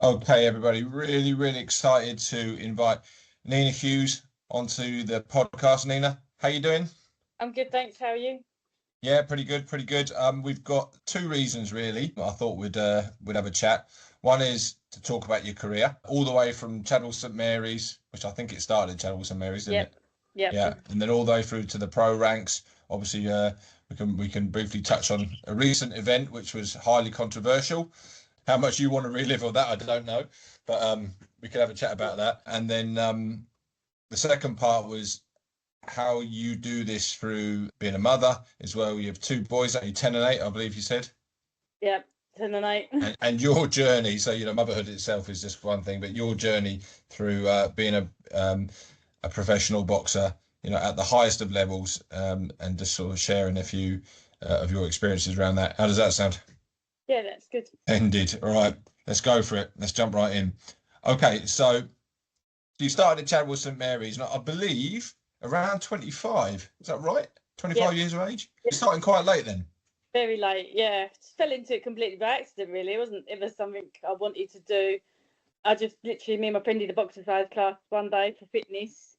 Okay, everybody, really, really excited to invite Nina Hughes onto the podcast. Nina, how you doing? I'm good, thanks. How are you? Yeah, pretty good, pretty good. We've got two reasons really. I thought we'd have a chat. One is to talk about your career, all the way from Chadwell St Mary's, which I think it started at Chadwell St Mary's, didn't Yep, it? yep. Yeah, and then all the way through to the pro ranks. Obviously, we can briefly touch on a recent event which was highly controversial. How much you want to relive on that, I don't know, but we could have a chat about that. And then the second part was how you do this through being a mother as well. You have two boys, only 10 and 8, I believe you said. Yep, 10 and 8. And your journey, so motherhood itself is just one thing, but your journey through being a professional boxer, at the highest of levels, and just sort of sharing a few of your experiences around that. How does that sound? Yeah, that's good. Ended. All right, let's go for it. Let's jump right in. Okay, so you started at Chadwell St Mary's, and I believe around 25. Is that right? 25 Yep, years of age? You're yep. starting quite late then. Very late. Yeah, just fell into it completely by accident, really. It wasn't ever something I wanted to do. I just literally, me and my friend did a boxercise class one day for fitness,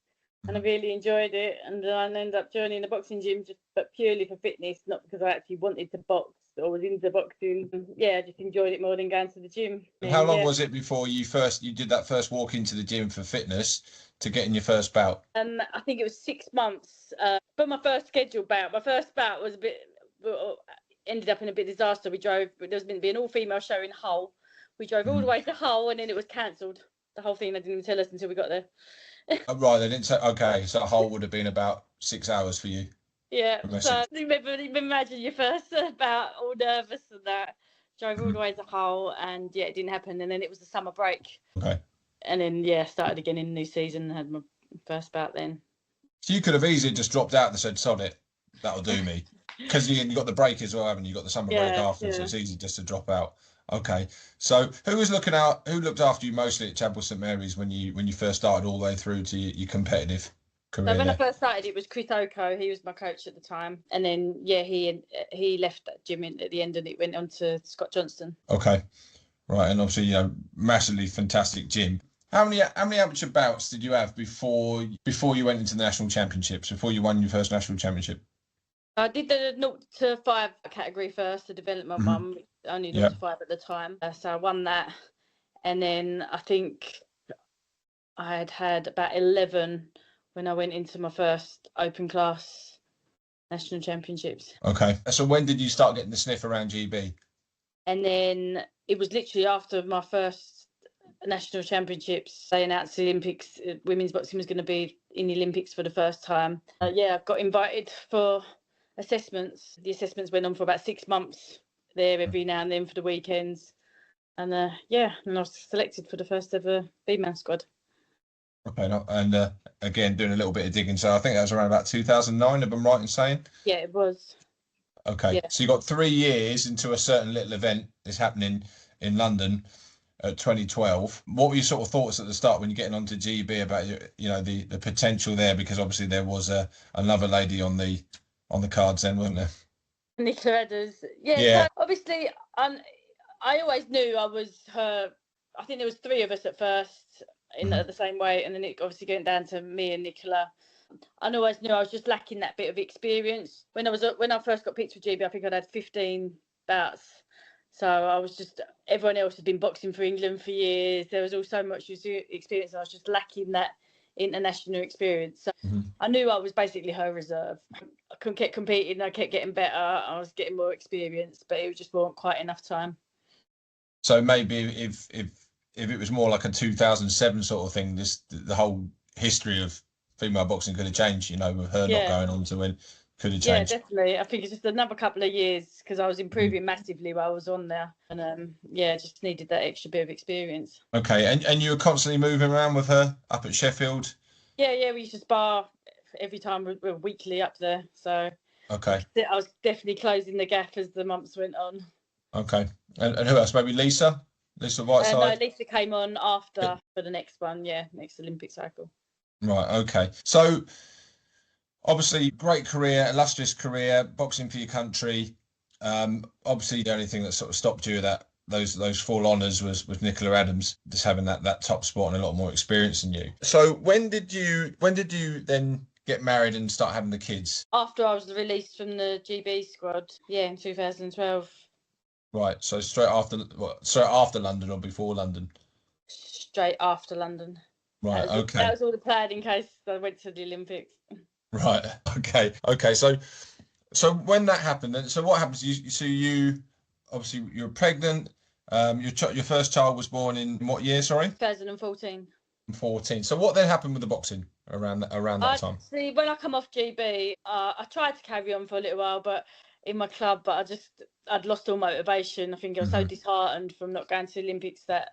and I really enjoyed it. And then I ended up joining the boxing gym but purely for fitness, not because I actually wanted to box or was into boxing. Yeah, I just enjoyed it more than going to the gym. And how And long yeah, was it before you did that first walk into the gym for fitness to get in your first bout? I think it was 6 months. But my first first bout was a bit, ended up in a bit of disaster. There was meant to be an all-female show in Hull. We drove all the way to Hull, and then it was cancelled. The whole thing, they didn't even tell us until we got there. Oh, right, they didn't say. Okay, so Hull would have been about 6 hours for you. Yeah, From so Essex. imagine your first bout, all nervous and that. Drove all the way to Hull, and yeah, it didn't happen. And then it was the summer break. Okay. And then, yeah, started again in the new season and had my first bout then. So you could have easily just dropped out and said, "Sod it, that'll do me," because you got the break as well, haven't you? You got the summer break Yeah, after, so yeah. it's easy just to drop out. Okay, so who looked after you mostly at Chadwell St Mary's when you first started all the way through to your competitive So career when I there? first started, it was Chris Oko. He was my coach at the time, and then yeah, he left that gym at the end, and it went on to Scott Johnston. Okay, right, and obviously massively fantastic gym. How many amateur bouts did you have before you went into the national championships? Before you won your first national championship? I did the 0 to 5 category first to develop my mum. Only 0 Yeah. to 5 at the time, so I won that, and then I think I had about 11 when I went into my first open class national championships. Okay. So when did you start getting the sniff around GB? And then it was literally after my first national championships, they announced the Olympics, women's boxing was going to be in the Olympics for the first time. Yeah, I got invited for assessments. The assessments went on for about 6 months there every now and then for the weekends. And yeah, and I was selected for the first ever female squad. Okay, and again, doing a little bit of digging. So I think that was around about 2009, if I'm right in saying. Yeah, it was. Okay, Yeah. so you got 3 years into a certain little event that's happening in London at 2012. What were your sort of thoughts at the start when you're getting onto GB about the potential there? Because obviously there was another lady on the cards then, wasn't there? Nicola Edders. Yeah, Yeah. so obviously I always knew I was her. I think there was 3 of us at first at the same way, and then it obviously going down to me and Nicola. I always knew I was just lacking that bit of experience. When I first got picked for GB, I think I'd had 15 bouts. So I was just, everyone else had been boxing for England for years. There was all so much experience. I was just lacking that international experience. So I knew I was basically her reserve. I couldn't keep competing. I kept getting better. I was getting more experience, but it just wasn't quite enough time. So maybe if it was more like a 2007 sort of thing, the whole history of female boxing could have changed, with her not going on to win, could have changed. Yeah, definitely. I think it's just another couple of years because I was improving massively while I was on there, and just needed that extra bit of experience. Okay, and you were constantly moving around with her up at Sheffield. Yeah, we used to spar every time. We were weekly up there, so okay, I was definitely closing the gap as the months went on. Okay, and who else? Maybe Lisa Whiteside. No, Lisa came on after for the next one. Yeah, next Olympic cycle. Right. Okay. So obviously, great career, illustrious career, boxing for your country. Obviously, the only thing that sort of stopped you that those full honours was with Nicola Adams, just having that top spot and a lot more experience than you. So when did you then get married and start having the kids? After I was released from the GB squad, in 2012. Right. So straight after London or before London? Straight after London. Right. That Okay. was all the plan in case I went to the Olympics. Right. Okay. Okay. So when that happened, then so what happens? You obviously you're pregnant. Your first child was born in what year? Sorry, 2014. 14. So what then happened with the boxing around that time? See, when I come off GB, I tried to carry on for a little while, but in my club, but I'd lost all motivation. I think I was so disheartened from not going to the Olympics that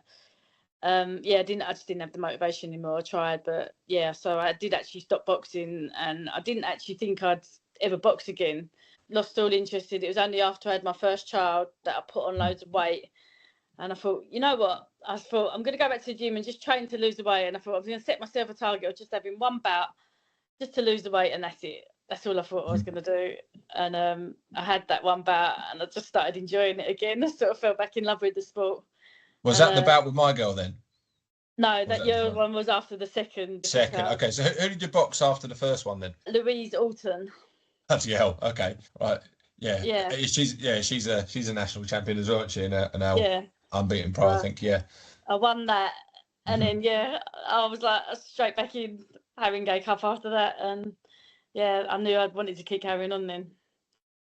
I just didn't have the motivation anymore. I tried, but so I did actually stop boxing, and I didn't actually think I'd ever box again. Lost all interest. It was only after I had my first child that I put on loads of weight, and I thought, you know what? I thought I'm going to go back to the gym and just train to lose the weight. And I thought I was going to set myself a target of just having one bout, just to lose the weight, and that's it. That's all I thought I was going to do. And I had that one bout, and I just started enjoying it again. I sort of fell back in love with the sport. Was that the bout with my girl then? No, that one was after the second. Second. Okay. So who did you box after the first one then? Louise Alton. Bloody hell. Okay. Right. Yeah. Yeah. She's a national champion as well, isn't she? And now unbeaten pro, I think. Yeah. I won that, and then I was like straight back in Haringey Cup after that, and I knew I'd wanted to keep carrying on then.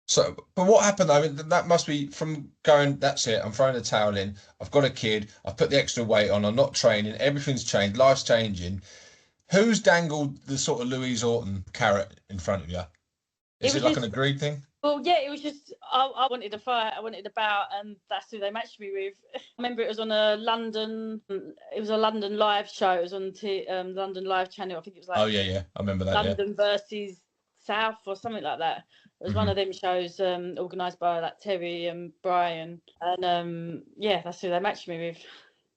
So, but what happened? I mean, that must be from going, that's it, I'm throwing the towel in, I've got a kid, I've put the extra weight on, I'm not training, everything's changed, life's changing. Who's dangled the sort of Louise Orton carrot in front of you? Is it like an agreed thing? Well, it was just, I wanted a fight, I wanted a bout, and that's who they matched me with. I remember it was on a London live show, it was on London Live channel, I think it was like... Oh, yeah, I remember that, London versus South or something like that. It was one of them shows organised by like Terry and Brian, and that's who they matched me with.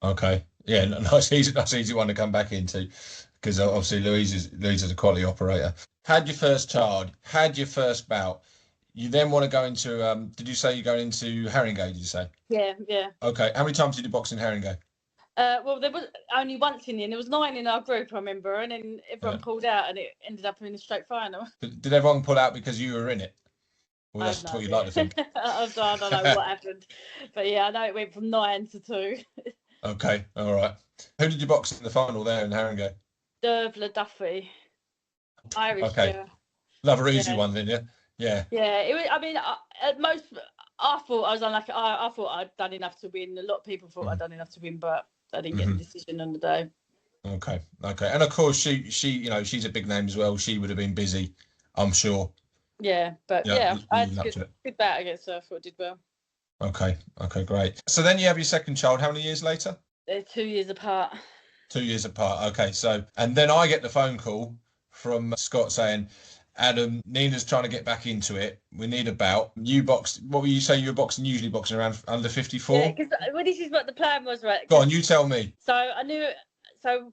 Okay, yeah, nice easy one to come back into, because obviously Louise is a quality operator. Had your first child, had your first bout. You then want to go into did you say you're going into Haringey? Did you say? Yeah. Okay, how many times did you box in Haringey? Well, there was only once in the end. There was 9 in our group, I remember, and then everyone pulled out, and it ended up in a straight final. Did everyone pull out because you were in it? Well, that's what you'd like to think. I don't know what happened, but I know it went from 9 to 2. Okay, all right. Who did you box in the final there in Haringey? Dervla Duffy, Irish. Okay, another easy one then, yeah. Yeah. Yeah, it was. I mean, at most, I thought I was unlucky. I thought I'd done enough to win. A lot of people thought I'd done enough to win, but I didn't get the decision on the day. Okay, and of course she she's a big name as well. She would have been busy, I'm sure. Yeah, but I had a good bout against her. I thought I did well. Okay, great. So then you have your second child. How many years later? They're 2 years apart. 2 years apart. Okay, so and then I get the phone call from Scott saying, Adam, Nina's trying to get back into it. We need a bout. You boxed. What were you saying? You were boxing, usually boxing around under 54. Yeah, because this is what the plan was, right? Go on, you tell me. So I knew. So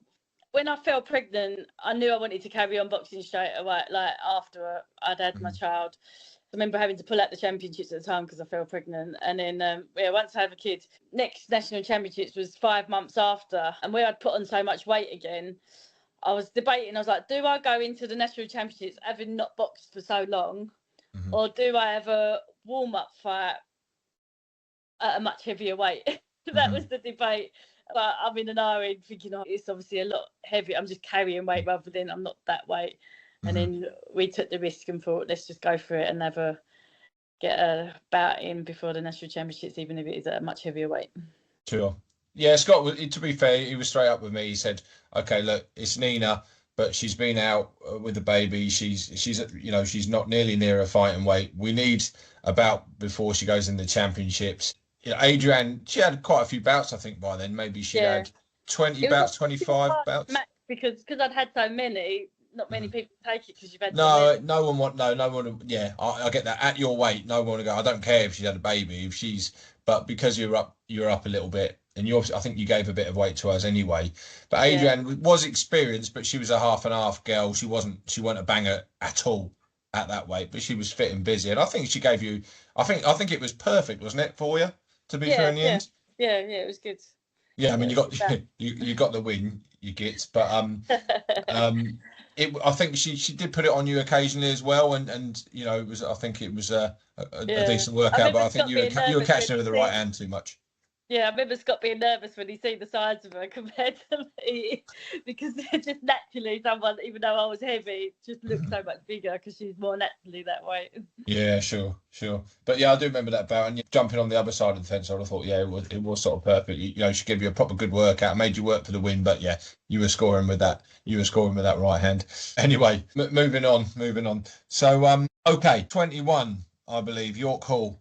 when I fell pregnant, I knew I wanted to carry on boxing straight away. Like after I'd had my child, I remember having to pull out the championships at the time because I fell pregnant. And then once I had a kid, next national championships was 5 months after, and where I'd put on so much weight again. I was debating, I was like, do I go into the national championships having not boxed for so long, or do I have a warm-up fight at a much heavier weight? That was the debate. But I'm in an hour thinking, it's obviously a lot heavier. I'm just carrying weight rather than I'm not that weight. And then we took the risk and thought, let's just go for it and get a bout in before the national championships, even if it is at a much heavier weight. Sure. Yeah, Scott, to be fair, he was straight up with me. He said, okay, look, it's Nina, but she's been out with the baby. She's not nearly near her fighting weight. We need a bout before she goes in the championships. Adrienne, she had quite a few bouts, I think, by then. Maybe she had 20 bouts, 25 bouts. Because I'd had so many, not many people take it because you've had no one. Yeah, I get that. At your weight, no one would go, I don't care if she's had a baby, but because you're up a little bit. And I think you gave a bit of weight to us anyway. But Adrienne was experienced, but she was a half and half girl. She wasn't a banger at all at that weight, but she was fit and busy. And I think she gave you, I think it was perfect, wasn't it, for you, to be fair in the end? Yeah, it was good. Yeah, I mean, Yeah, you got you got the win, you get, but I think she did put it on you occasionally as well, and you know, it was, I think it was a yeah. decent I workout, but remember I think Scott being you were nervous when catching her he with the right seen. hand too much. Yeah, I remember Scott being nervous when he seen the size of her compared to me, because they're just naturally someone, even though I was heavy, just looked so much bigger because she's more naturally that way. Yeah, sure. But yeah, I do remember that bout, and jumping on the other side of the fence, I would have thought, yeah, it was sort of perfect. You know, she gave you a proper good workout, made you work for the win, but yeah, you were scoring with that. You were scoring with that right hand. Anyway, moving on. So, okay, 21, I believe, York Hall,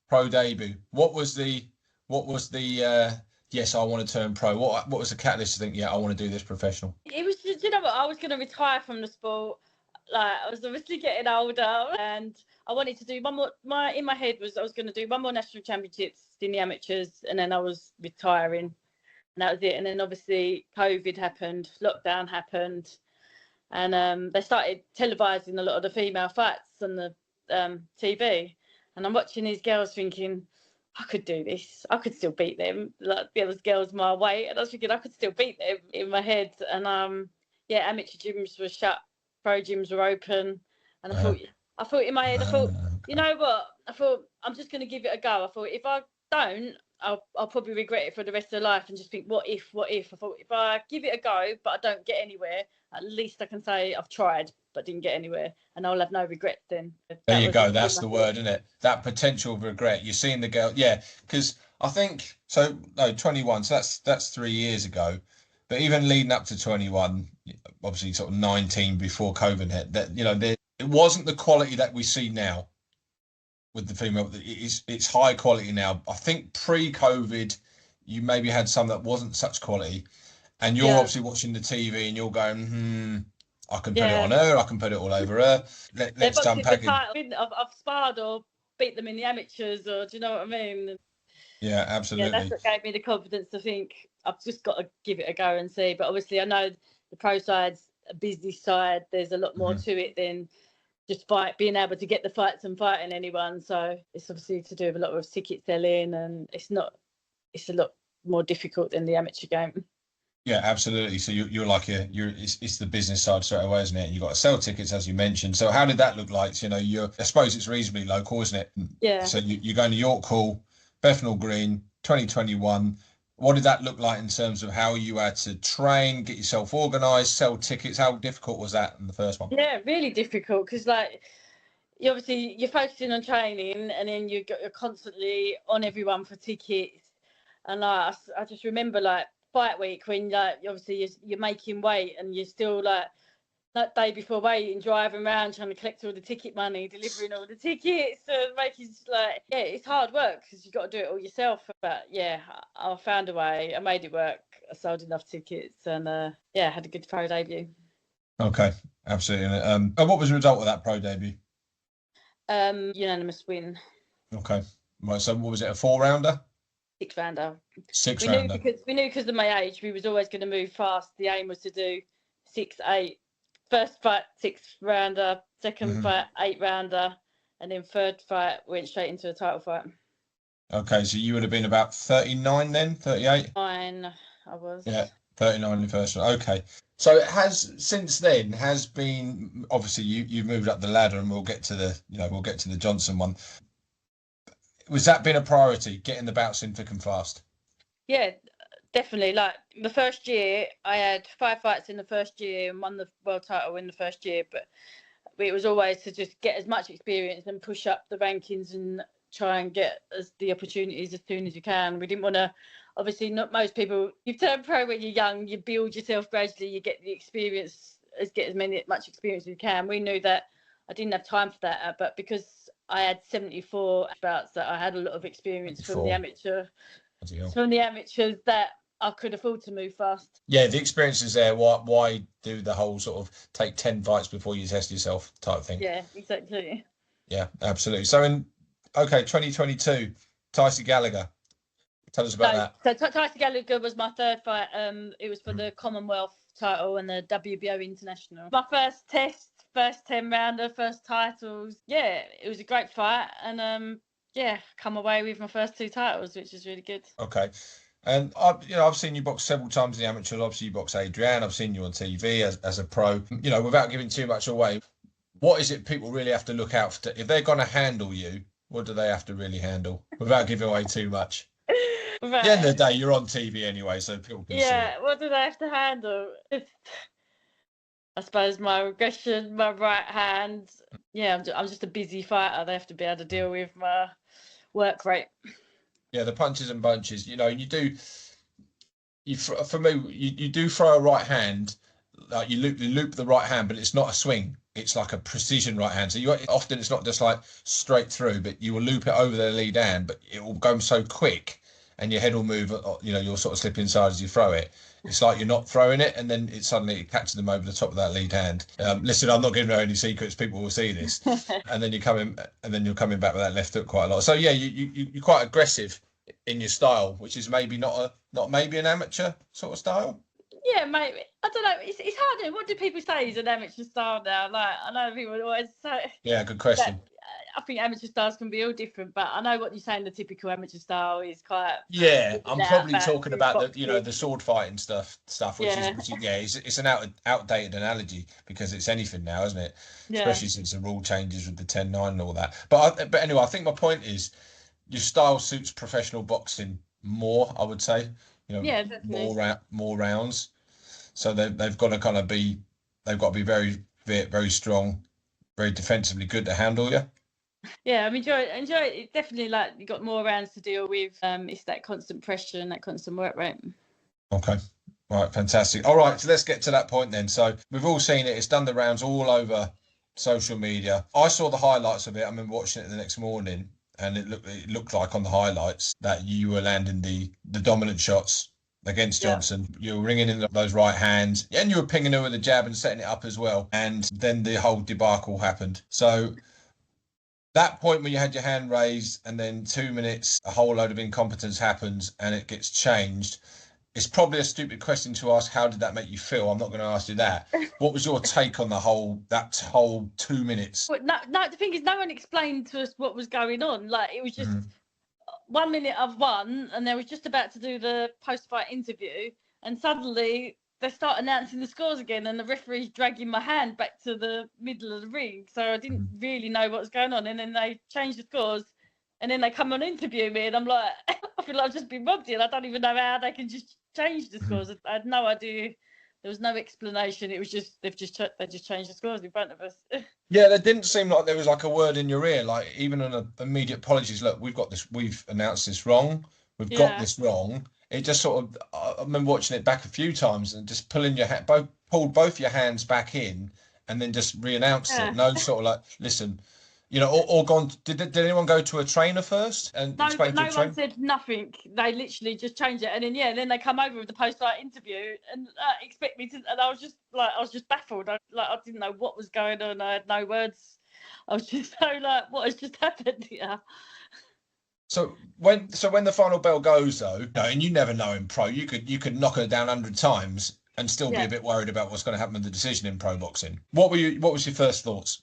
pro debut. What was the yes, I want to turn pro. What was the catalyst to think, yeah, I want to do this professional? It was just, you know what, I was going to retire from the sport. Like, I was obviously getting older, and I wanted to do one more. In my head was I was going to do one more national championships in the amateurs, and then I was retiring, and that was it. And then obviously COVID happened, lockdown happened, and they started televising a lot of the female fights on the TV. And I'm watching these girls thinking, I could do this. I could still beat them. Like, the other girls my weight, and I was thinking I could still beat them in my head. And yeah, amateur gyms were shut, pro gyms were open, and I thought in my head, I thought, you Okay. know what? I thought I'm just going to give it a go. I thought if I don't, I'll probably regret it for the rest of life and just think, what if? I thought if I give it a go, but I don't get anywhere, at least I can say I've tried but didn't get anywhere, and I'll have no regrets then. There That you was go. obviously That's my the thought. word, isn't it? That potential of regret. You're seeing the girl, yeah. Because I think so. No, 21. So that's 3 years ago. But even leading up to 21, obviously sort of 19 before COVID hit. That it wasn't the quality that we see now with the female. It's high quality now. I think pre-COVID, you maybe had some that wasn't such quality, and you're Yeah, obviously watching the TV and you're going, I can put it on yeah. her. I can put it all over her. They're Let's boxing for unpack it. title. I've sparred or beat them in the amateurs, or do you know what I mean? Yeah, Yeah, that's absolutely. what gave me the confidence to think I've just got to give it a go and see. But obviously, I know the pro side's a business side. There's a lot more Mhm. to it than just being able to get the fights and fighting anyone. So it's obviously to do with a lot of ticket selling, and it's a lot more difficult than the amateur game. Yeah, absolutely. So you're like it's the business side straight away, isn't it? And you've got to sell tickets, as you mentioned. So how did that look like? So, I suppose it's reasonably local, isn't it? Yeah. So you're going to York Hall, Bethnal Green, 2021. What did that look like in terms of how you had to train, get yourself organised, sell tickets? How difficult was that in the first one? Yeah, really difficult because like you're focusing on training, and then you're constantly on everyone for tickets. And I just remember like fight week when like obviously you're making weight and you're still like that day before waiting, driving around trying to collect all the ticket money, delivering all the tickets, and making like it's hard work because you've got to do it all yourself. But yeah, I found a way. I made it work. I sold enough tickets, and yeah, had a good pro debut. Okay, absolutely. And what was the result of that pro debut? Unanimous win, Okay, right. So what was it? A 4 rounder, 6 rounder. six We knew rounder? because of my age, we was always going to move fast. The aim was to do 6-8. First fight 6 rounder, second Hmm. fight 8 rounder, and then third fight went straight into a title fight. Okay, so you would have been about 39 then, 38. 9, I was. Yeah, 39 in the first one. Okay. So it has since then has been obviously you've moved up the ladder and we'll get to the Johnson one. Was that been a priority, getting the bouts in thick and fast? Yeah, definitely. Like the first year, I had 5 fights in the first year and won the world title in the first year. But it was always to just get as much experience and push up the rankings and try and get the opportunities as soon as you can. We didn't want to, obviously, not most people. You turn pro when you're young, you build yourself gradually, you get the experience, get much experience as you can. We knew that I didn't have time for that, but because I had 74 bouts, that I had a lot of experience Before. from the amateurs that I could afford to move fast. Yeah, the experience is there. Why do the whole sort of take 10 fights before you test yourself type thing? Yeah, exactly. Yeah, absolutely. So okay, 2022, Tyson Gallagher. Tell us about that. So Tyson Gallagher was my third fight. It was for the Commonwealth title and the WBO International. My first test, first 10 rounder, first titles. Yeah, it was a great fight, and come away with my first 2 titles, which is really good. Okay. And I've seen you box several times in the amateurs. Obviously, you box Adrian. I've seen you on TV as a pro. Without giving too much away, what is it people really have to look out for? If they're going to handle you, what do they have to really handle without giving away too much? Right. At the end of the day, you're on TV anyway, so people can see it. What do they have to handle? I suppose my aggression, my right hand. Yeah, I'm just a busy fighter. They have to be able to deal with my work rate. Yeah, the punches and bunches. You do. For me, you do throw a right hand, like you loop the right hand, but it's not a swing. It's like a precision right hand. So often it's not just like straight through, but you will loop it over the lead hand, but it will go so quick, and your head will move. You'll sort of slip inside as you throw it. It's like you're not throwing it, and then it suddenly catches them over the top of that lead hand. Listen, I'm not giving away any secrets. People will see this, and then you're coming back with that left hook quite a lot. So yeah, you're quite aggressive in your style, which is maybe not maybe an amateur sort of style. Yeah, maybe. I don't know. It's hard. What do people say is an amateur style now? Like, I know people always say. Yeah, good question. I think amateur styles can be all different, but I know what you're saying. The typical amateur style is quite. Yeah, I'm probably talking about the sword fighting stuff, which is it's an outdated analogy because it's anything now, isn't it? Yeah. Especially since the rule changes with the 10-9 and all that. But anyway, I think my point is your style suits professional boxing more, I would say. Yeah, definitely. More rounds. So they've got to be very, very strong, very defensively good to handle you. Yeah, I enjoy it. Definitely, like, you got more rounds to deal with. It's that constant pressure and that constant work rate. Okay. Right, fantastic. All right, so let's get to that point then. So we've all seen it. It's done the rounds all over social media. I saw the highlights of it. I remember watching it the next morning, and it looked like on the highlights that you were landing the dominant shots against Johnson. You were ringing in those right hands, and you were pinging her with a jab and setting it up as well. And then the whole debacle happened. So that point when you had your hand raised and then 2 minutes, a whole load of incompetence happens and it gets changed. It's probably a stupid question to ask. How did that make you feel? I'm not going to ask you that. What was your take on that whole 2 minutes? Well, no, the thing is, no one explained to us what was going on. Like, it was just 1 minute I've won, and they was just about to do the post-fight interview, and suddenly they start announcing the scores again, and the referee's dragging my hand back to the middle of the ring. So I didn't really know what was going on, and then they changed the scores, and then they come on interview me, and I'm like, I feel like I've just been robbed here. I don't even know how they can just change the scores. I had no idea. There was no explanation. It was just they just changed the scores in front of us. Yeah, there didn't seem like there was like a word in your ear, like even an immediate apologies. Look, we've announced this wrong. We've got this wrong. It just sort of, I remember watching it back a few times and just pulled both your hands back in and then just re-announced it. No sort of like, listen, or gone. Did anyone go to a trainer first and explain to the trainer? No one said nothing. They literally just changed it, and then they come over with the post-fight interview and expect me to, and I was just baffled. I didn't know what was going on. I had no words. I was just so like, what has just happened here? So when the final bell goes though, and you never know in pro, you could knock her down 100 times and still be a bit worried about what's going to happen with the decision in pro boxing. What was your first thoughts?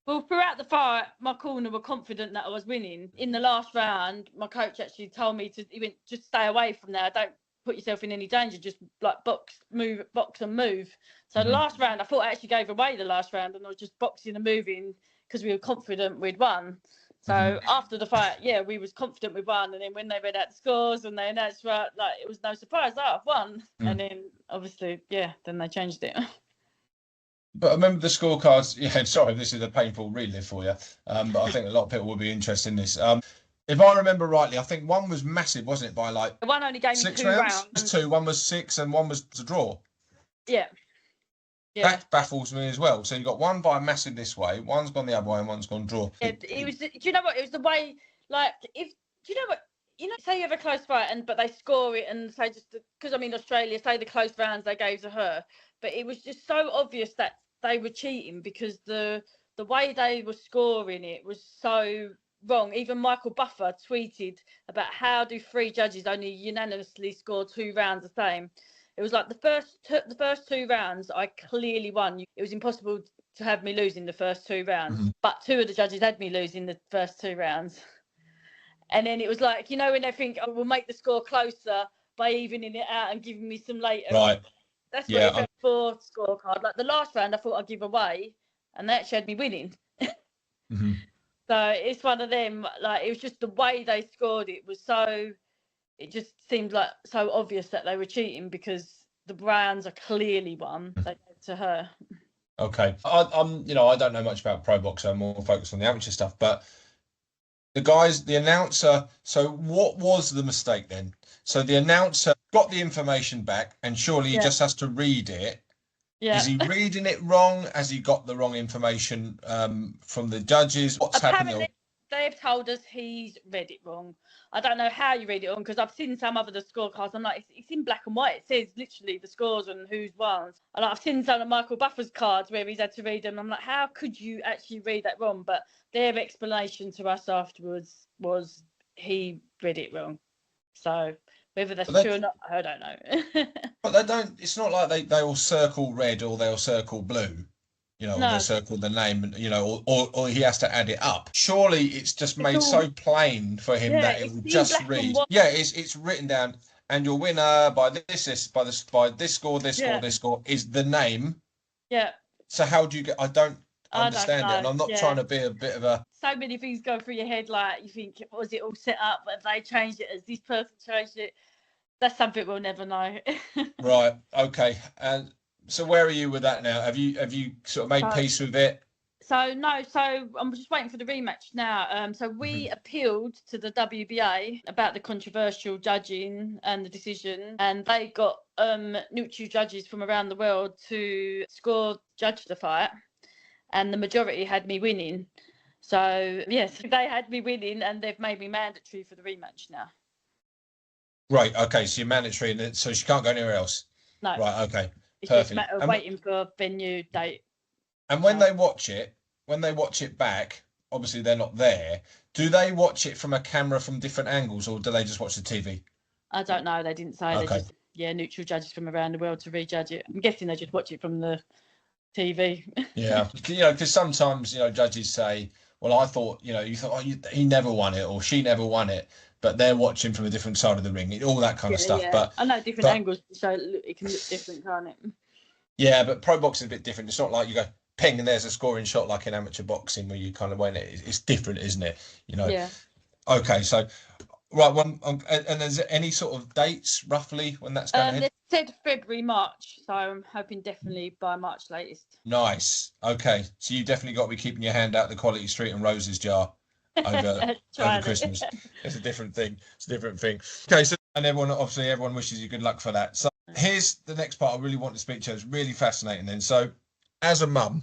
Well, throughout the fight, my corner were confident that I was winning. In the last round, my coach actually told me he went, just stay away from there. Don't put yourself in any danger. Just like box and move. So the last round, I thought I actually gave away the last round, and I was just boxing and moving because we were confident we'd won. So after the fight, we was confident we won. And then when they read out the scores and they announced, it was no surprise. I've won. And then obviously, then they changed it. But I remember the scorecards. Yeah, sorry, this is a painful relive for you. But I think a lot of people will be interested in this. If I remember rightly, I think one was massive, wasn't it? By like one only gave me 2 rounds. One was 6 and one was to draw. Yeah. That baffles me as well. So you got one by massive this way, one's gone the other way, and one's gone draw. Yeah, it was. Do you know what? It was the way. Like, say you have a close fight, but they score it, and say just because Australia, say the close rounds they gave to her, but it was just so obvious that they were cheating because the way they were scoring it was so wrong. Even Michael Buffer tweeted about how do 3 judges only unanimously score 2 rounds the same. It was like the first 2 rounds I clearly won. It was impossible to have me losing the first 2 rounds, but 2 of the judges had me losing the first 2 rounds. And then it was like, you know, when they think, oh, we'll make the score closer by evening it out and giving me some later. Right. That's what Yeah. it felt for scorecard. Like the last round, I thought I'd give away, and that showed me winning. Mm-hmm. So it's one of them. Like it was just the way they scored. It was so. It just seemed like so obvious that they were cheating because the Browns are clearly won. They gave to her. Okay. I'm, you know, I don't know much about pro boxing. I'm more focused on the amateur stuff. But the announcer. So what was the mistake then? So the announcer got the information back, and surely he just has to read it. Yeah. Is he reading it wrong? Has he got the wrong information from the judges? What's happening? They've told us he's read it wrong. I don't know how you read it wrong because I've seen some of the scorecards. I'm like, it's in black and white. It says literally the scores and who's won. And I've seen some of Michael Buffer's cards where he's had to read them. I'm like, how could you actually read that wrong? But their explanation to us afterwards was he read it wrong. So whether that's true or not, I don't know. But they don't. It's not like they all circle red or they'll circle blue. You know, or they'll circle the name, you know, or he has to add it up. Surely it's just made so plain for him that it will just read. Yeah, it's written down, and your winner by this score is the name. Yeah. So how do you get? I don't understand it, and I'm not trying to be a bit of a. So many things go through your head, like you think, was it all set up? Have they changed it? Has this person changed it? That's something we'll never know. Right. Okay. And so where are you with that now? Have you sort of made peace with it? So no, so I'm just waiting for the rematch now. So we appealed to the WBA about the controversial judging and the decision, and they got neutral judges from around the world to judge the fight, and the majority had me winning. So yes, they had me winning, and they've made me mandatory for the rematch now. Right. Okay. So you're mandatory, and so she can't go anywhere else. No. Right. Okay. It's just a matter of waiting for a venue date. And when they watch it back, obviously they're not there. Do they watch it from a camera from different angles, or do they just watch the TV? I don't know. They didn't say. Okay. They just neutral judges from around the world to rejudge it. I'm guessing they just watch it from the TV. Yeah, you know, because sometimes judges say, "Well, I thought you thought he never won it or she never won it," but they're watching from a different side of the ring, all that kind of stuff. Yeah. But I know different angles, so it can look different, can't it? Yeah, but pro boxing is a bit different. It's not like you go ping and there's a scoring shot like in amateur boxing where you kind of win it. It's different, isn't it? Yeah. Okay, so right, and is there any sort of dates roughly when that's going ahead? They said February, March, so I'm hoping definitely by March latest. Nice. Okay, so you definitely got to be keeping your hand out the Quality Street and Roses jar over Christmas. It's a different thing. Okay, so and everyone wishes you good luck for that. So here's the next part I really want to speak to. It's really fascinating. Then, so as a mum,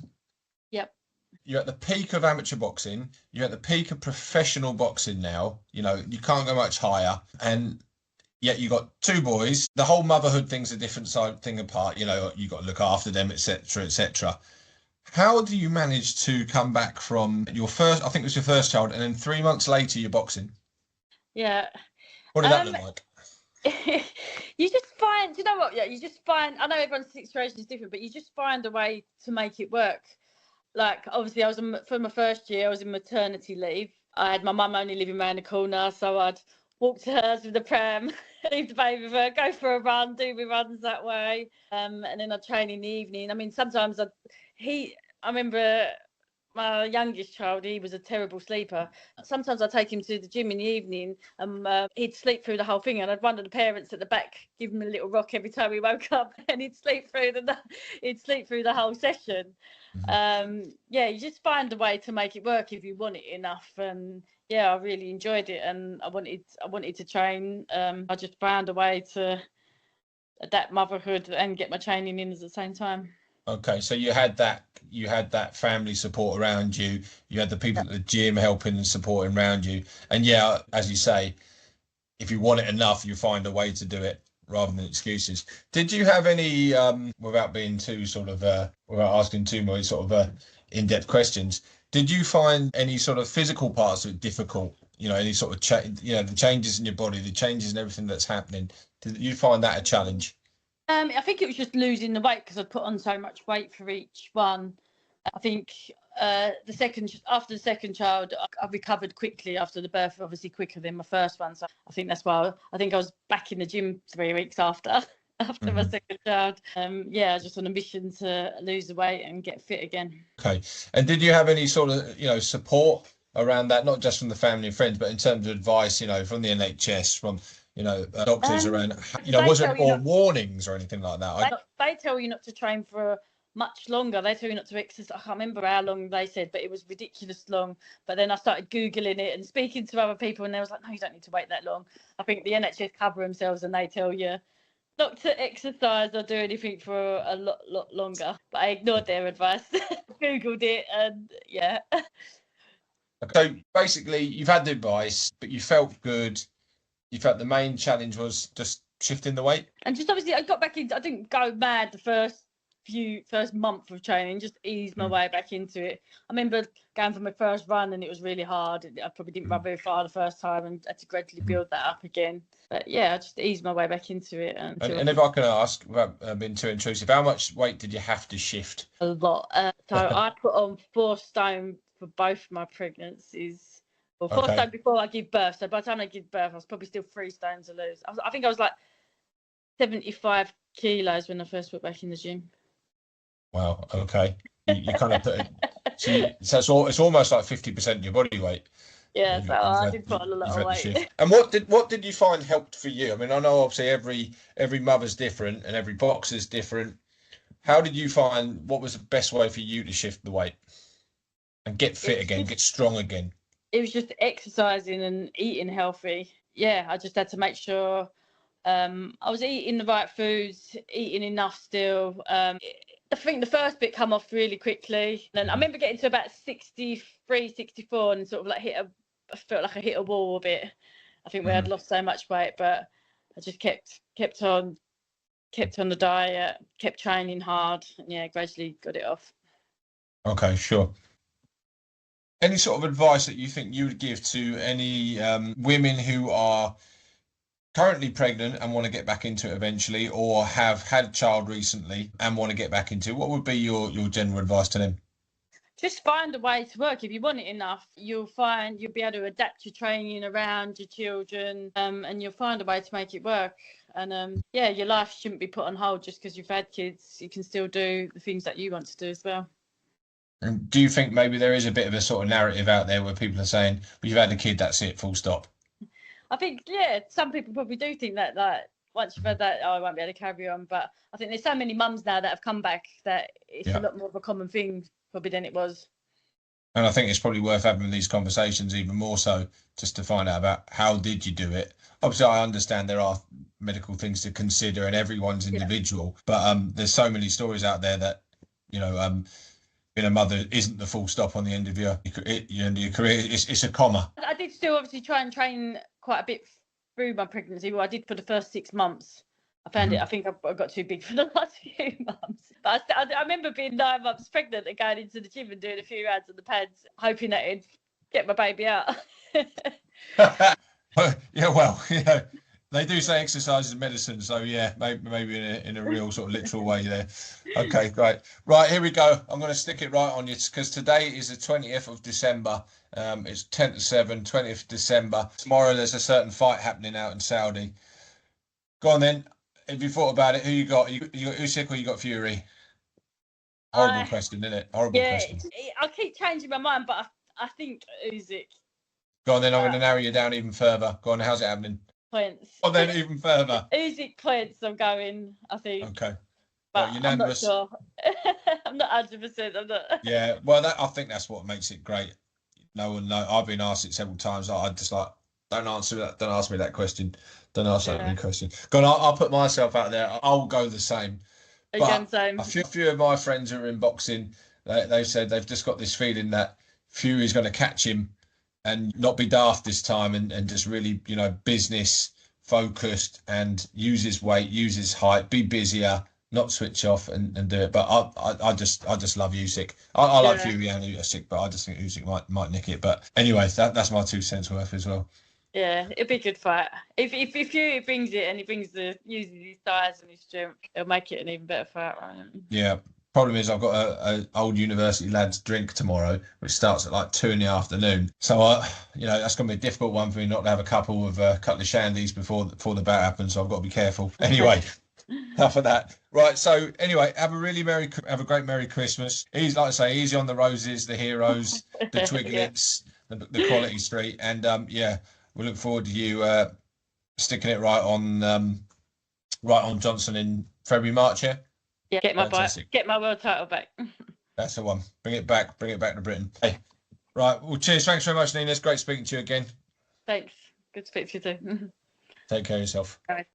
you're at the peak of amateur boxing. You're at the peak of professional boxing now. You can't go much higher, and yet you got two boys. The whole motherhood thing's a different thing apart. You got to look after them, etc., etc. How do you manage to come back from your first? I think it was your first child, and then 3 months later you're boxing. Yeah. What did that look like? You just find, you know what? Yeah, you just find. I know everyone's situation is different, but you just find a way to make it work. Like obviously, for my first year, I was in maternity leave. I had my mum only living around the corner, so I'd walk to hers with the pram, leave the baby with her, go for a run, do my runs that way, and then I'd train in the evening. I mean, sometimes I remember my youngest child, he was a terrible sleeper. Sometimes I'd take him to the gym in the evening and he'd sleep through the whole thing, and I'd one of the parents at the back give him a little rock every time he woke up, and he'd sleep through the whole session. You just find a way to make it work if you want it enough. And I really enjoyed it, and I wanted to train. I just found a way to adapt motherhood and get my training in at the same time. Okay, so you had that family support around you. You had the people at the gym helping and supporting around you. And as you say, if you want it enough, you find a way to do it rather than excuses. Did you have any, without being too without asking too many in-depth questions, did you find any sort of physical parts of it difficult? Any sort of the changes in your body, the changes in everything that's happening. Did you find that a challenge? I think it was just losing the weight because I'd put on so much weight for each one. I think after the second child, I recovered quickly after the birth, obviously quicker than my first one. So I think that's why I think I was back in the gym 3 weeks after my second child. Yeah, just on a mission to lose the weight and get fit again. Okay. And did you have any sort of, support around that, not just from the family and friends, but in terms of advice, from the NHS, from, doctors around, was it or warnings or anything like that? They tell you not to train for much longer. They tell you not to exercise. I can't remember how long they said, but it was ridiculous long. But then I started Googling it and speaking to other people, and they was like, no, you don't need to wait that long. I think the NHS cover themselves and they tell you not to exercise or do anything for a lot longer. But I ignored their advice, Googled it, and yeah. So basically, you've had the advice, but you felt good. You felt the main challenge was just shifting the weight? And just obviously, I got back into, I didn't go mad the first month of training, just eased my way back into it. I remember going for my first run and it was really hard. I probably didn't run very far the first time and had to gradually build that up again. But yeah, I just eased my way back into it. And if I can ask, without being too intrusive, how much weight did you have to shift? A lot. So I put on 4 stone for both my pregnancies. Well, 4 stone before I give birth. So by the time I give birth, I was probably still 3 stone to lose. I think I was like 75 kilos when I first went back in the gym. Wow. Okay. You kind of put it. So it's almost like 50% of your body weight. Yeah. So I did put on a lot of weight. And what did you find helped for you? I mean, I know obviously every mother's different and every boxer's different. How did you find what was the best way for you to shift the weight and get fit again, get strong again? It was just exercising and eating healthy. Yeah, I just had to make sure I was eating the right foods, eating enough still. I think the first bit come off really quickly. And I remember getting to about 63, 64 and sort of like I felt like I hit a wall a bit. I think we had lost so much weight, but I just kept on the diet, kept training hard, and yeah, gradually got it off. Okay, sure. Any sort of advice that you think you would give to any women who are currently pregnant and want to get back into it eventually, or have had a child recently and want to get back into it? What would be your general advice to them? Just find a way to work. If you want it enough, you'll be able to adapt your training around your children, and you'll find a way to make it work. And yeah, your life shouldn't be put on hold just because you've had kids. You can still do the things that you want to do as well. And do you think maybe there is a bit of a sort of narrative out there where people are saying, well, you've had a kid, that's it, full stop? I think, yeah, some people probably do think that, like, once you've had that, I won't be able to carry on. But I think there's so many mums now that have come back that it's a lot more of a common thing probably than it was. And I think it's probably worth having these conversations even more so, just to find out about how did you do it. Obviously, I understand there are medical things to consider and everyone's individual, but there's so many stories out there that, being a mother isn't the full stop on the end of your career. It's a comma. I did still obviously try and train quite a bit through my pregnancy. Well, I did for the first 6 months. I found it. I think I got too big for the last few months. But I remember being 9 months pregnant and going into the gym and doing a few rounds on the pads, hoping that it'd get my baby out. Yeah, well, they do say exercise is medicine, so yeah, maybe in a real sort of literal way there. Okay, great. Right, here we go. I'm going to stick it right on you because today is the 20th of December. It's 10 to 7, 20th December. Tomorrow there's a certain fight happening out in Saudi. Go on then. Have you thought about it? Who you got? You got Usyk or you got Fury? Horrible question, isn't it? Horrible question. I keep changing my mind, but I think Usyk. Go on then. I'm going to narrow you down even further. Go on. How's it happening? Points. Oh, then even further. Usyk points. I'm going. I think. Okay. But well, unanimous. I'm not sure. I'm not 100%. I'm not. Yeah. Well, I think that's what makes it great. No one knows. I've been asked it several times. I just like, don't answer that. Don't ask me that question. Don't ask that question. Go on. I'll put myself out there. I'll go the same. Again, same. A few of my friends who are in boxing, they've said they've just got this feeling that Fury's going to catch him and not be daft this time and just really, business focused and use his weight, use his height, be busier, not switch off and do it. But I just love Usyk. I like Fury and Usyk, but I just think Usyk might nick it. But anyway, that's my 2 cents worth as well. Yeah, it'd be a good fight. If Fury brings it and he brings uses his size and his strength, it'll make it an even better fight, right? Yeah. Problem is, I've got a old university lads drink tomorrow, which starts at like 2 in the afternoon. So that's going to be a difficult one for me not to have a couple of shandies before the bout happens. So I've got to be careful. Anyway, enough of that. Right. So anyway, have a great Merry Christmas. Easy, like I say, easy on the roses, the heroes, the Twiglets, the Quality Street, and we look forward to you sticking it right on Johnson in February, March. Yeah. Yeah, get my world title back. That's the one. Bring it back to Britain. Hey, right. Well, cheers. Thanks very much, Nina. It's great speaking to you again. Thanks. Good to speak to you too. Take care of yourself. Bye.